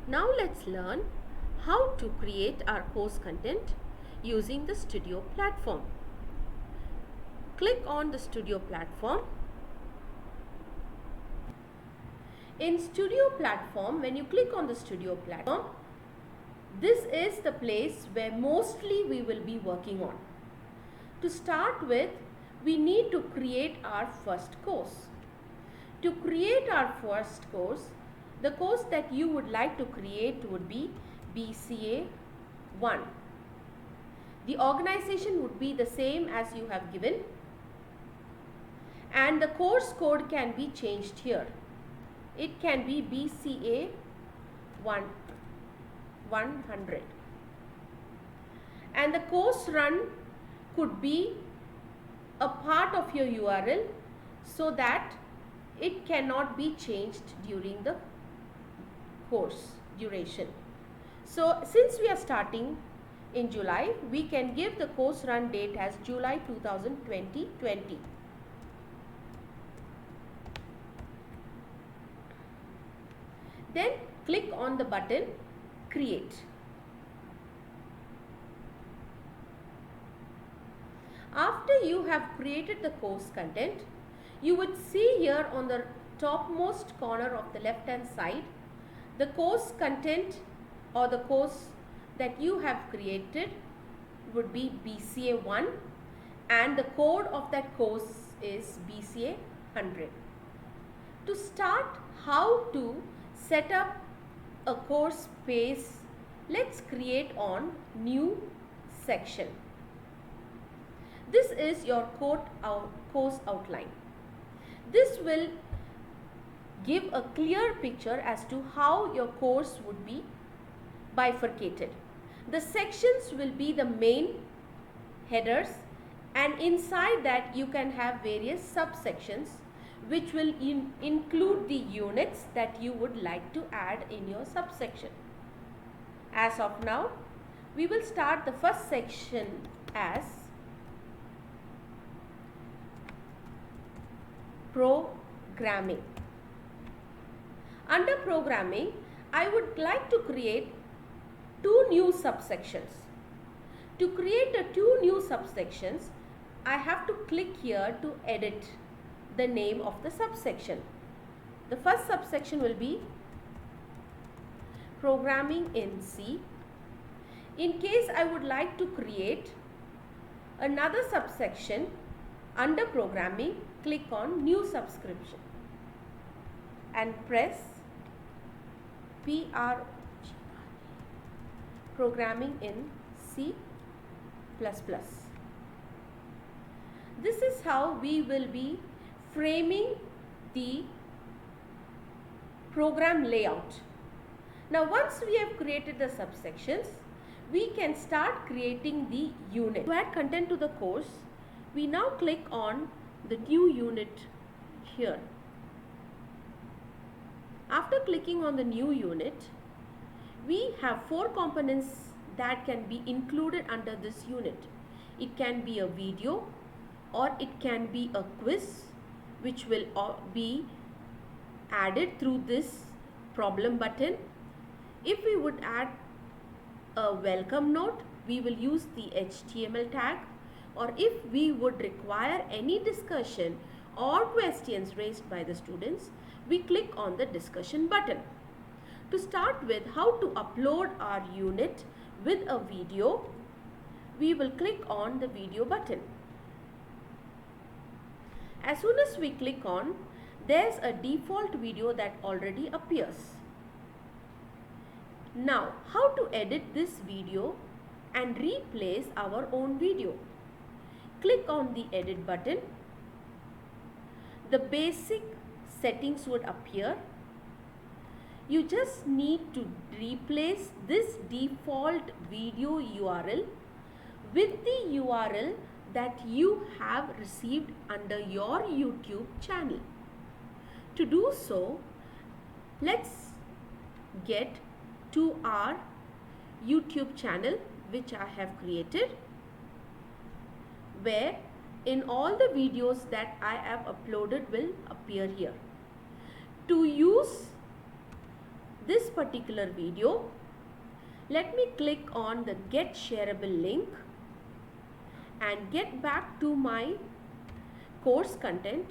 Now let's learn how to create our course content using the Studio platform. Click on the Studio platform. In Studio platform, when you click on the Studio platform, this is the place where mostly we will be working on. To start with, we need to create our first course. To create our first course, the course that you would like to create would be BCA 1. The organization would be the same as you have given, and the course code can be changed here. It can be BCA 100, and the course run could be a part of your URL so that it cannot be changed during the course duration. So since we are starting in July, we can give the course run date as July 2020. Then click on the button Create. After you have created the course content, you would see here on the topmost corner of the left hand side the course content or the course that you have created would be BCA 1 and the code of that course is BCA 100. To start how to set up a course page, let's create on new section. This is your course outline. This will give a clear picture as to how your course would be bifurcated. The sections will be the main headers, and inside that you can have various subsections which will include the units that you would like to add in your subsection. As of now, we will start the first section as programming. Under programming, I would like to create two new subsections. To create two new subsections, I have to click here to edit the name of the subsection. The first subsection will be programming in C. In case I would like to create another subsection under programming, click on new subscription and press programming in C++. This is how we will be framing the program layout. Now once we have created the subsections, we can start creating the unit. To add content to the course, we now click on the new unit here. After clicking on the new unit, we have 4 components that can be included under this unit. It can be a video or it can be a quiz which will be added through this problem button. If we would add a welcome note, we will use the HTML tag, or if we would require any discussion or questions raised by the students, we click on the discussion button. To start with, how to upload our unit with a video, we will click on the video button. As soon as we click on, there's a default video that already appears. Now, how to edit this video and replace our own video? Click on the edit button. The basic settings would appear. You just need to replace this default video URL with the URL that you have received under your YouTube channel. To do so, let's get to our YouTube channel which I have created, where in all the videos that I have uploaded will appear here. To use this particular video, let me click on the get shareable link and get back to my course content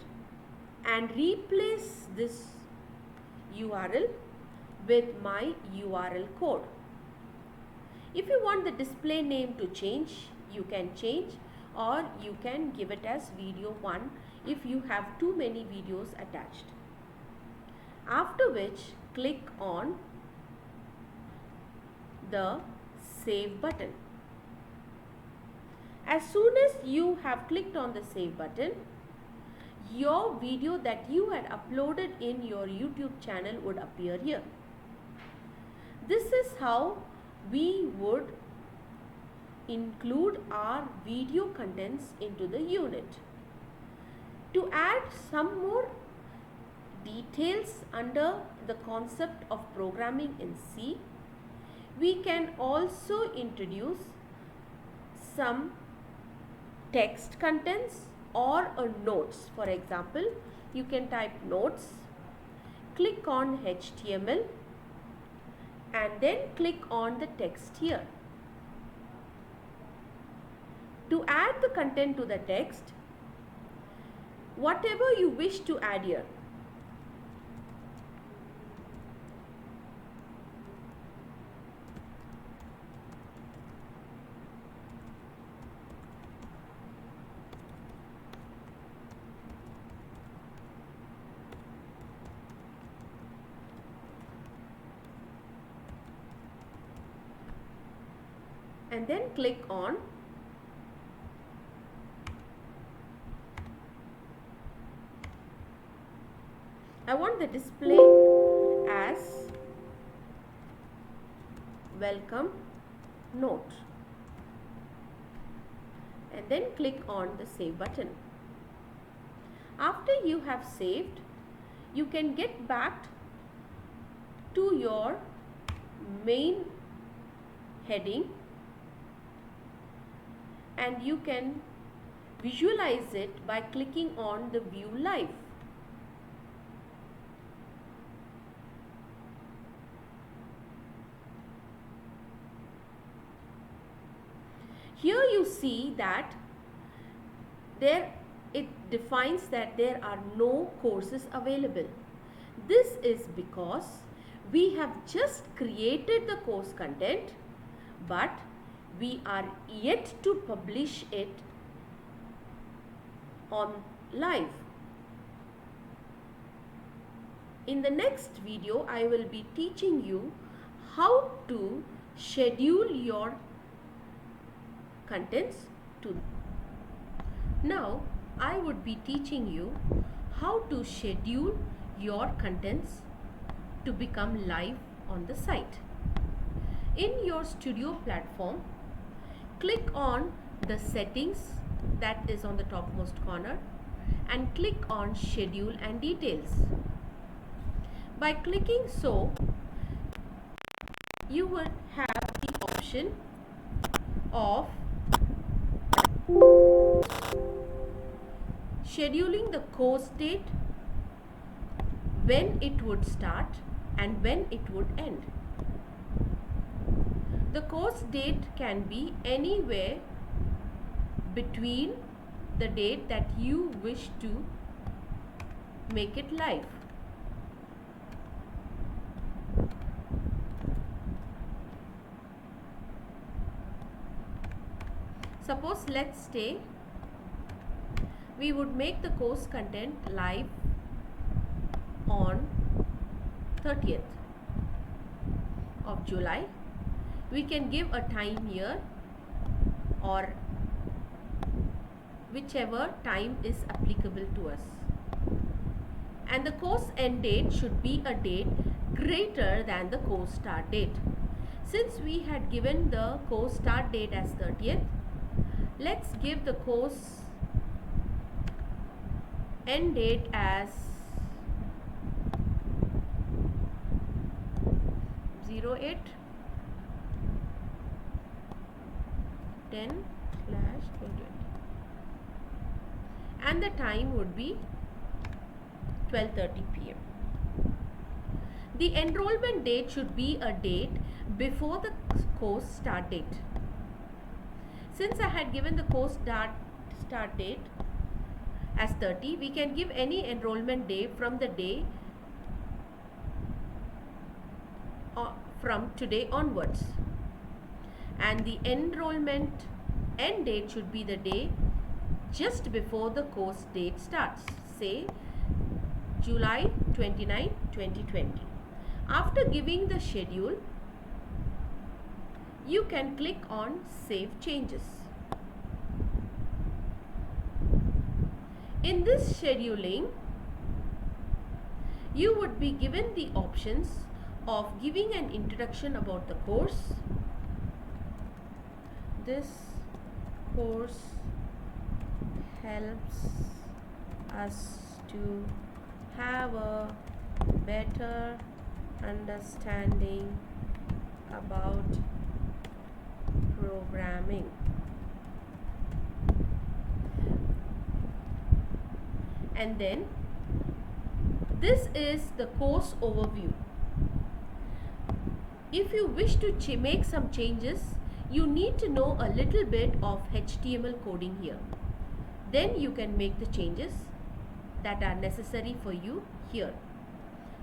and replace this URL with my URL code. If you want the display name to change, you can change, or you can give it as video 1 if you have too many videos attached. After which, click on the save button. As soon as you have clicked on the save button, your video that you had uploaded in your YouTube channel would appear here. This is how we would include our video contents into the unit. To add some more details under the concept of programming in C, we can also introduce some text contents or a notes. For example, you can type notes, click on HTML and then click on the text here. To add the content to the text, whatever you wish to add here, and then click on I want the display as welcome note, and then click on the save button. After you have saved, you can get back to your main heading and you can visualize it by clicking on the view live. Here you see that it defines that there are no courses available. This is because we have just created the course content, but we are yet to publish it on live. In the next video, I will be teaching you how to schedule your contents to. Now, I would be teaching you how to schedule your contents to become live on the site. In your studio platform, click on the settings that is on the topmost corner and click on schedule and details. By clicking so, you will have the option of scheduling the course date, when it would start and when it would end. The course date can be anywhere between the date that you wish to make it live. Suppose, let's say we would make the course content live on 30th of July. We can give a time here or whichever time is applicable to us. And the course end date should be a date greater than the course start date. Since we had given the course start date as 30th, let's give the course end date as 08 10/2020 and the time would be 12:30 p.m. The enrollment date should be a date before the course start date. Since I had given the course start date as 30, we can give any enrollment day from the day from today onwards. And the enrollment end date should be the day just before the course date starts, say July 29, 2020. After giving the schedule, you can click on Save Changes. In this scheduling, you would be given the options of giving an introduction about the course. This course helps us to have a better understanding about programming. And then this is the course overview. If you wish to make some changes, you need to know a little bit of HTML coding here. Then you can make the changes that are necessary for you here.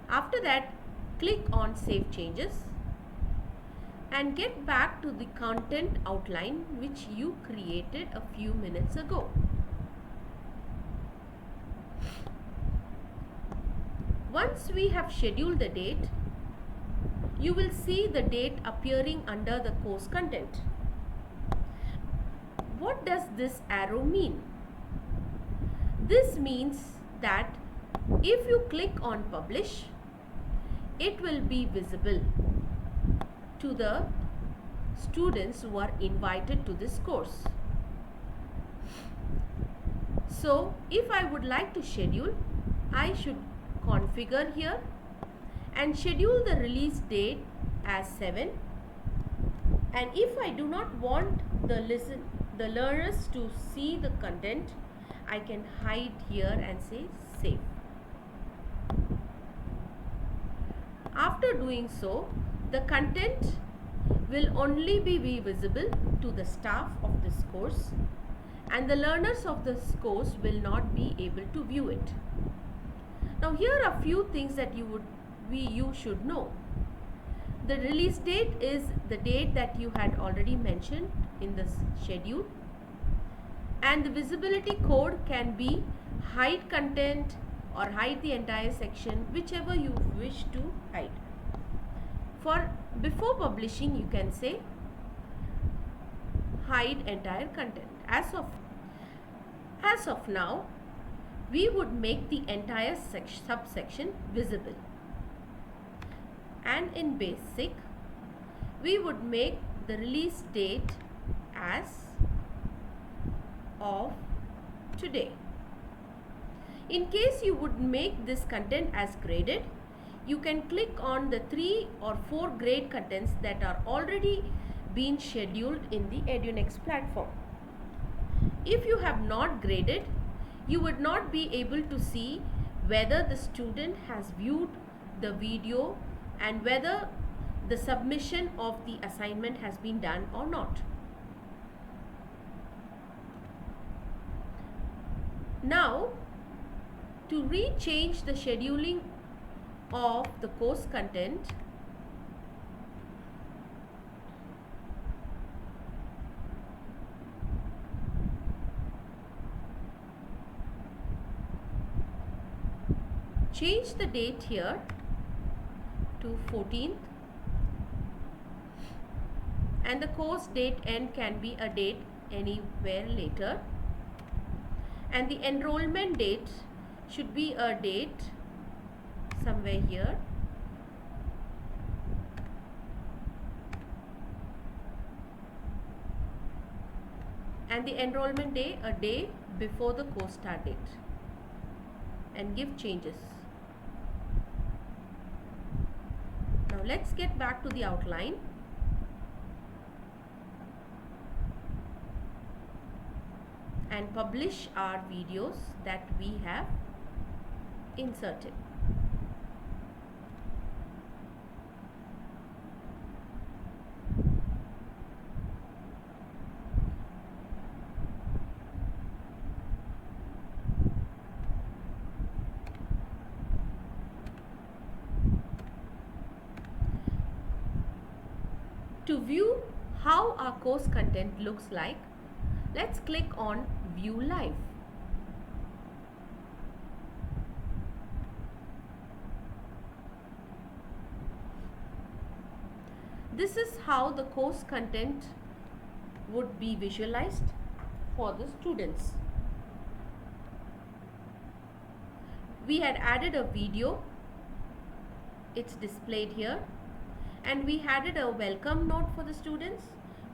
After that, click on Save Changes and get back to the content outline which you created a few minutes ago. Once we have scheduled the date, you will see the date appearing under the course content. What does this arrow mean? This means that if you click on Publish, it will be visible to the students who are invited to this course. So if I would like to schedule, I should configure here and schedule the release date as 7. And if I do not want the learners to see the content, I can hide here and say Save. After doing so, the content will only be visible to the staff of this course, and the learners of this course will not be able to view it. Now here are a few things that you should know. The release date is the date that you had already mentioned in this schedule, and the visibility code can be hide content or hide the entire section, whichever you wish to hide. Before publishing, you can say hide entire content. As of now, we would make the entire subsection visible. And in basic, we would make the release date as of today. In case you would make this content as graded, you can click on the 3 or 4 grade contents that are already been scheduled in the EduNext platform. If you have not graded, you would not be able to see whether the student has viewed the video and whether the submission of the assignment has been done or not. Now, to rechange the scheduling of the course content, change the date here to 14th, and the course date end can be a date anywhere later, and the enrollment date should be a date somewhere here, and the enrollment day a day before the course start date, and give changes. Now let's get back to the outline. And publish our videos that we have inserted. To view how our course content looks like, let's click on View Live. This is how the course content would be visualized for the students. We had added a video, it's displayed here, and we added a welcome note for the students,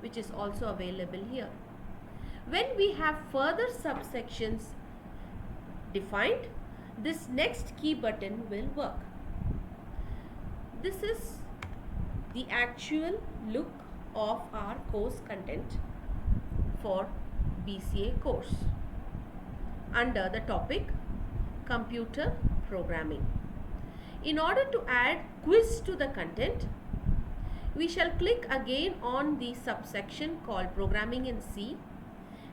which is also available here. When we have further subsections defined, this next key button will work. This is the actual look of our course content for BCA course under the topic Computer Programming. In order to add quiz to the content, we shall click again on the subsection called Programming in C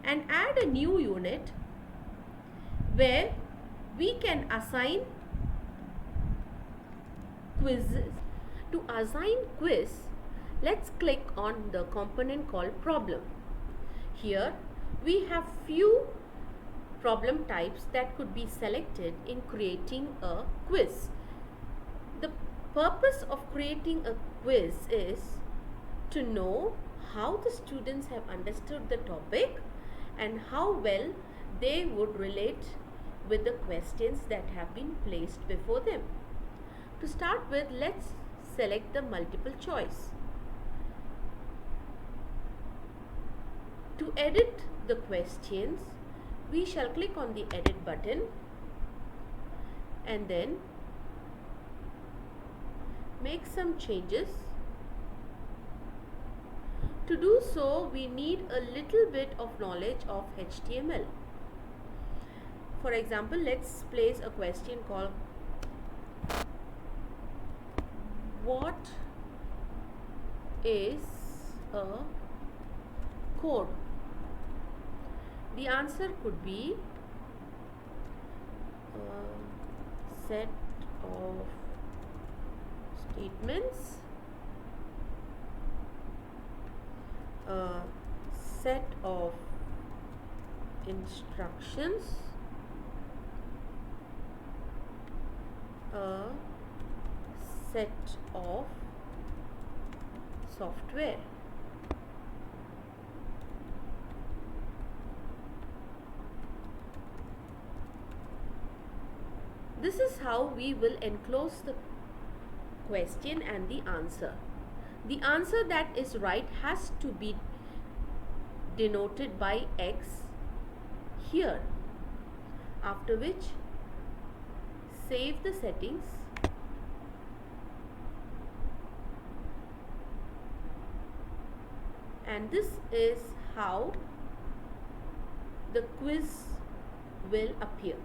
and add a new unit where we can assign quizzes. To assign quiz, let's click on the component called Problem. Here we have few problem types that could be selected in creating a quiz. The purpose of creating a quiz is to know how the students have understood the topic and how well they would relate with the questions that have been placed before them. To start with, let's select the multiple choice. To edit the questions, we shall click on the edit button and then make some changes. To do so, we need a little bit of knowledge of HTML. For example, let's place a question called what is a code? The answer could be a set of statements, a set of instructions, a set of software. This is how we will enclose the question and the answer. The answer that is right has to be denoted by X here, after which save the settings and this is how the quiz will appear.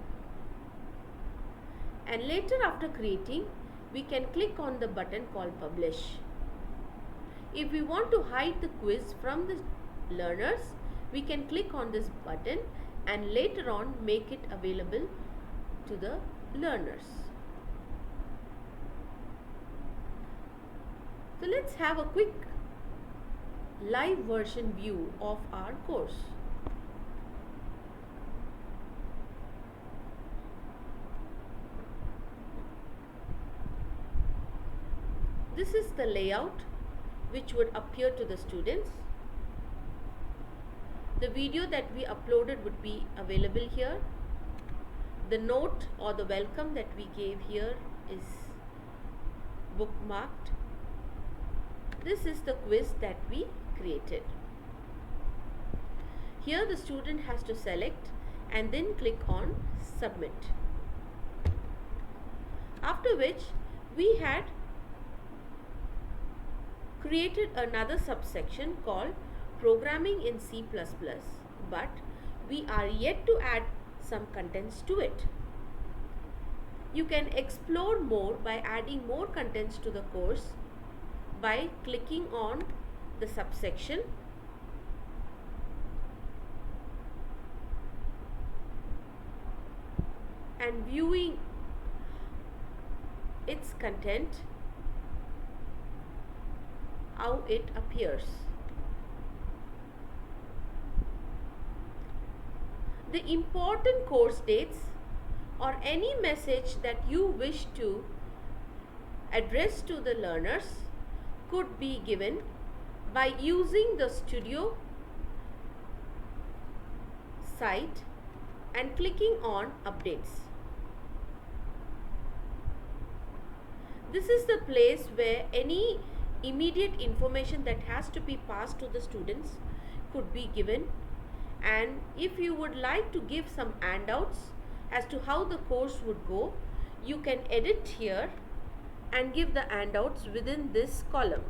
And later, after creating, we can click on the button called Publish. If we want to hide the quiz from the learners, we can click on this button and later on make it available to the learners. So let's have a quick live version view of our course. This is the layout which would appear to the students. The video that we uploaded would be available here. The note or the welcome that we gave here is bookmarked. This is the quiz that we created. Here the student has to select and then click on Submit. After which we had created another subsection called Programming in C++, but we are yet to add some contents to it. You can explore more by adding more contents to the course by clicking on the subsection and viewing its content. how it appears. The important course dates or any message that you wish to address to the learners could be given by using the studio site and clicking on updates. This is the place where any immediate information that has to be passed to the students could be given, and if you would like to give some handouts as to how the course would go, you can edit here and give the handouts within this column.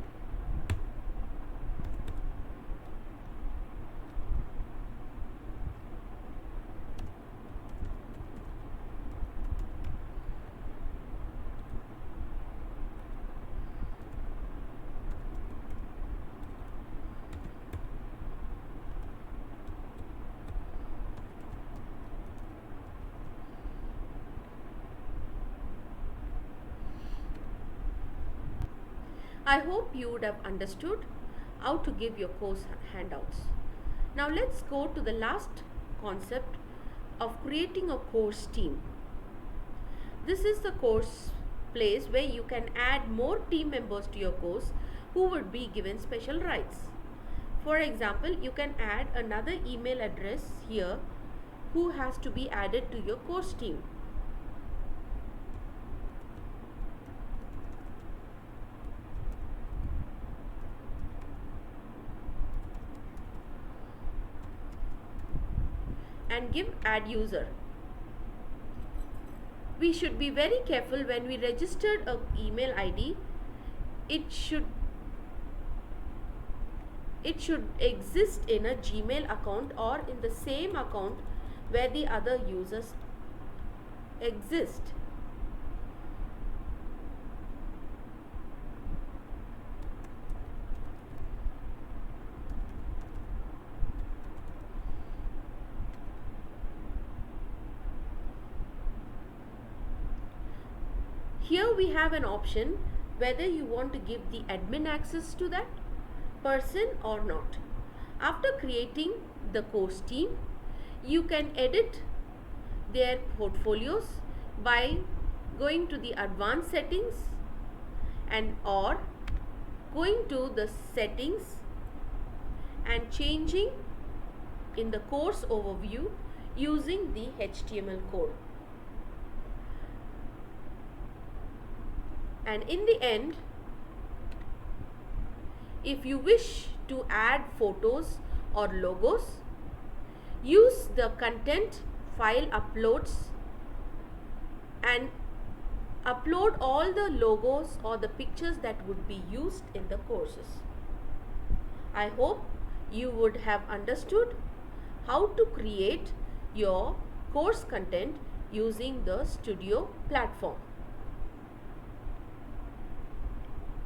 I hope you would have understood how to give your course handouts. Now let's go to the last concept of creating a course team. This is the course place where you can add more team members to your course who would be given special rights. For example, you can add another email address here who has to be added to your course team. And give add user. We should be very careful when we registered an email ID. It should exist in a Gmail account or in the same account where the other users exist. Here we have an option whether you want to give the admin access to that person or not. After creating the course team, you can edit their portfolios by going to the advanced settings and or going to the settings and changing in the course overview using the HTML code. And in the end, if you wish to add photos or logos, use the content file uploads and upload all the logos or the pictures that would be used in the courses. I hope you would have understood how to create your course content using the Studio platform.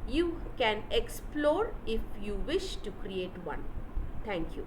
You can explore if you wish to create one. Thank you.